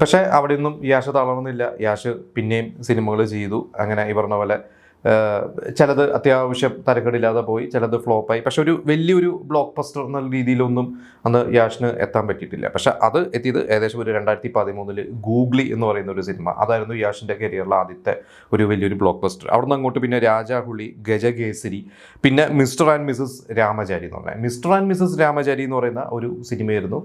പക്ഷേ അവിടെ നിന്നും യാഷ് തളർന്നില്ല. യാഷ് പിന്നെയും സിനിമകൾ ചെയ്തു. അങ്ങനെ ഈ പറഞ്ഞ പോലെ ചിലത് അത്യാവശ്യം തരക്കേടില്ലാതെ പോയി, ചിലത് ഫ്ലോപ്പായി. പക്ഷെ ഒരു വലിയൊരു ബ്ലോക്ക് ബസ്റ്റർ എന്ന രീതിയിലൊന്നും അന്ന് യാഷിന് എത്താൻ പറ്റിയിട്ടില്ല. പക്ഷെ അത് എത്തിയത് ഏകദേശം ഒരു 2013 ഗൂഗ്ലി എന്ന് പറയുന്ന ഒരു സിനിമ. അതായിരുന്നു യാഷിൻ്റെ കരിയറിലെ ആദ്യത്തെ ഒരു വലിയൊരു ബ്ലോക്ക് ബസ്റ്റർ. അവിടുന്ന് അങ്ങോട്ട് പിന്നെ രാജാഹുളി, ഗജകേസരി, പിന്നെ മിസ്റ്റർ ആൻഡ് മിസസ് രാമചാരി എന്ന് പറഞ്ഞാൽ മിസ്റ്റർ ആൻഡ് മിസസ് രാമചാരി എന്ന് പറയുന്ന ഒരു സിനിമയായിരുന്നു.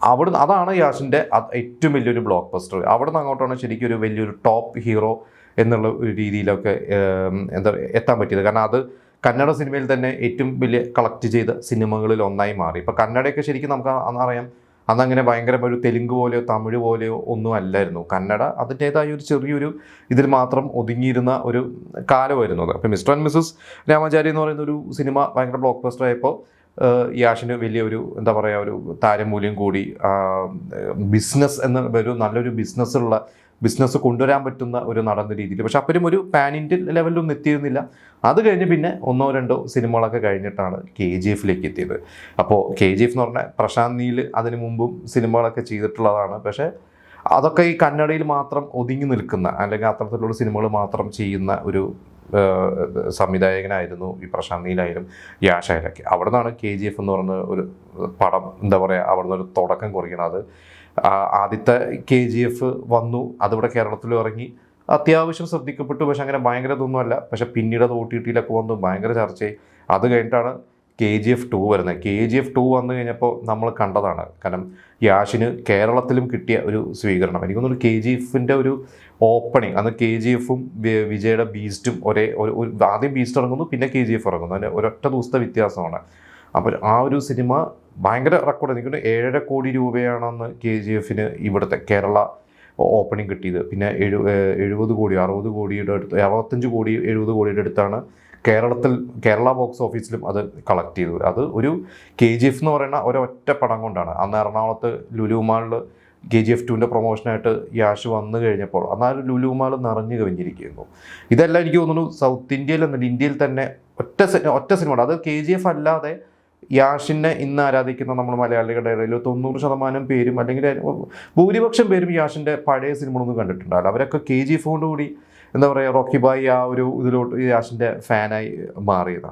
അവിടുന്ന് അതാണ് യാഷിൻ്റെ ഏറ്റവും വലിയൊരു ബ്ലോക്ക് ബസ്റ്റർ. അവിടുന്ന് അങ്ങോട്ടാണ് ശരിക്കും ഒരു വലിയൊരു ടോപ്പ് ഹീറോ എന്നുള്ള ഒരു രീതിയിലൊക്കെ എന്താ എത്താൻ പറ്റിയത്. കാരണം അത് കന്നഡ സിനിമയിൽ തന്നെ ഏറ്റവും വലിയ കളക്ട് ചെയ്ത സിനിമകളിൽ ഒന്നായി മാറി. ഇപ്പോൾ കന്നഡയൊക്കെ ശരിക്കും നമുക്ക് അന്നറിയാം, അന്നങ്ങനെ ഭയങ്കര ഒരു തെലുങ്ക് പോലെയോ തമിഴ് പോലെയോ ഒന്നും അല്ലായിരുന്നു. കന്നഡ അതിൻ്റേതായ ഒരു ചെറിയൊരു ഇതിൽ മാത്രം ഒതുങ്ങിയിരുന്ന ഒരു കാലമായിരുന്നു അത്. അപ്പോൾ മിസ്റ്റർ ആൻഡ് മിസസ് രാമചാരി എന്ന് പറയുന്ന ഒരു സിനിമ ഭയങ്കര ബ്ലോക്ക് ബസ്റ്റർ ആയപ്പോൾ യാഷിന് വലിയൊരു എന്താ പറയുക ഒരു താരമൂല്യം കൂടി. ബിസിനസ് എന്ന ഒരു നല്ലൊരു ബിസിനസ് കൊണ്ടുവരാൻ പറ്റുന്ന ഒരു നടന്ന രീതിയിൽ. പക്ഷെ അപ്പോഴും ഒരു പാൻ ഇന്ത്യൻ ലെവലിലൊന്നും എത്തിയിരുന്നില്ല. അത് കഴിഞ്ഞ് പിന്നെ 1-2 സിനിമകളൊക്കെ കഴിഞ്ഞിട്ടാണ് KGF എത്തിയത്. അപ്പോൾ KGF എന്ന് പറഞ്ഞാൽ പ്രശാന്ത് നീൽ അതിനു മുമ്പും സിനിമകളൊക്കെ ചെയ്തിട്ടുള്ളതാണ്. പക്ഷേ അതൊക്കെ ഈ കന്നഡയിൽ മാത്രം ഒതുങ്ങി നിൽക്കുന്ന, അല്ലെങ്കിൽ അത്തരത്തിലുള്ള സിനിമകൾ മാത്രം ചെയ്യുന്ന ഒരു സംവിധായകനായിരുന്നു ഈ പ്രശാന്ത് നീലായാലും യാഷായാലൊക്കെ. അവിടെ നിന്നാണ് KGF എന്ന് പറയുന്ന ഒരു പടം എന്താ പറയുക അവിടെ നിന്ന് ഒരു തുടക്കം കുറിക്കുന്നത്. ആദ്യത്തെ KGF വന്നു, അതിവിടെ കേരളത്തിലും ഇറങ്ങി, അത്യാവശ്യം ശ്രദ്ധിക്കപ്പെട്ടു. പക്ഷെ അങ്ങനെ ഭയങ്കര ഇതൊന്നുമല്ല. പക്ഷെ പിന്നീട് അത് OTT-യിലൊക്കെ വന്നു ഭയങ്കര ചർച്ചയായി. അത് കഴിഞ്ഞിട്ടാണ് KGF 2 വരുന്നത്. KGF 2 വന്നു കഴിഞ്ഞപ്പോൾ നമ്മൾ കണ്ടതാണ്. കാരണം യാഷിന് കേരളത്തിലും കിട്ടിയ ഒരു സ്വീകരണം. എനിക്കൊന്നൊരു KGF-ൻ്റെ ഒരു ഓപ്പണിങ്, അന്ന് KGF-ഉം വിജയുടെ ബീസ്റ്റും ആദ്യം ബീസ്റ്റ് ഇറങ്ങുന്നു, പിന്നെ KGF ഇറങ്ങുന്നു. അതിന് ഒരൊറ്റ ദിവസത്തെ വ്യത്യാസമാണ്. അപ്പോൾ ആ ഒരു സിനിമ ഭയങ്കര റെക്കോർഡ്. എനിക്കൊന്ന് 7.5 കോടി രൂപയാണെന്ന് KGF-ന് ഇവിടുത്തെ കേരള ഓപ്പണിങ് കിട്ടിയത്. പിന്നെ 70 കോടി 60 കോടിയുടെ അടുത്ത് 65 കോടി 70 കോടിയുടെ അടുത്താണ് കേരള ബോക്സ് ഓഫീസിലും അത് കളക്ട് ചെയ്തത്. അത് ഒരു KGF എന്ന് പറയുന്ന ഒരൊറ്റ പടം കൊണ്ടാണ്. അന്ന് എറണാകുളത്ത് ലുലു മാളിൽ KGF 2-ൻ്റെ പ്രൊമോഷനായിട്ട് യാഷ് വന്നു കഴിഞ്ഞപ്പോൾ അന്നാലും ലുലു മാൾ നിറഞ്ഞു കവിഞ്ഞിരിക്കുന്നു. ഇതെല്ലാം എനിക്ക് തോന്നുന്നു സൗത്ത് ഇന്ത്യയിൽ എന്നല്ല ഇന്ത്യയിൽ തന്നെ ഒറ്റ സിനിമ. അത് KGF അല്ലാതെ യാഷിനെ ഇന്ന് ആരാധിക്കുന്ന നമ്മൾ മലയാളികളുടെ ഇടയിൽ 90% പേരും, അല്ലെങ്കിൽ ഭൂരിപക്ഷം പേരും യാഷിൻ്റെ പഴയ സിനിമകളൊന്നും കണ്ടിട്ടുണ്ടാവില്ല. അവരൊക്കെ KGF കൂടി എന്താ പറയുക റോക്കി ബായി ആ ഒരു ഇതിലോട്ട് യാഷിൻ്റെ ഫാനായി മാറിയതാണ്.